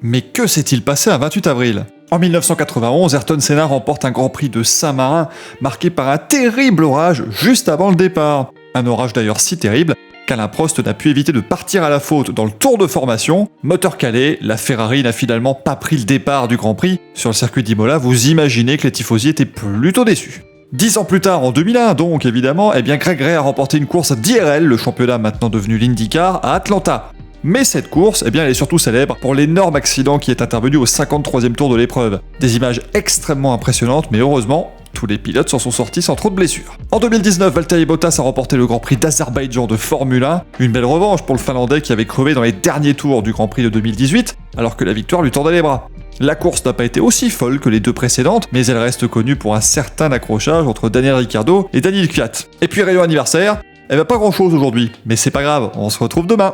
Mais que s'est-il passé un 28 avril ? En 1991, Ayrton Senna remporte un Grand Prix de Saint-Marin marqué par un terrible orage juste avant le départ. Un orage d'ailleurs si terrible qu'Alain Prost n'a pu éviter de partir à la faute dans le tour de formation. Moteur calé, la Ferrari n'a finalement pas pris le départ du Grand Prix. Sur le circuit d'Imola, vous imaginez que les tifosi étaient plutôt déçus. 10 ans plus tard, en 2001 donc évidemment, Greg Ray a remporté une course d'IRL, le championnat maintenant devenu l'IndyCar, à Atlanta. Mais cette course, elle est surtout célèbre pour l'énorme accident qui est intervenu au 53e tour de l'épreuve. Des images extrêmement impressionnantes, mais heureusement, tous les pilotes s'en sont sortis sans trop de blessures. En 2019, Valtteri Bottas a remporté le Grand Prix d'Azerbaïdjan de Formule 1, une belle revanche pour le Finlandais qui avait crevé dans les derniers tours du Grand Prix de 2018, alors que la victoire lui tendait les bras. La course n'a pas été aussi folle que les deux précédentes, mais elle reste connue pour un certain accrochage entre Daniel Ricciardo et Daniil Kvyat. Et puis rayon anniversaire, pas grand chose aujourd'hui, mais c'est pas grave, on se retrouve demain.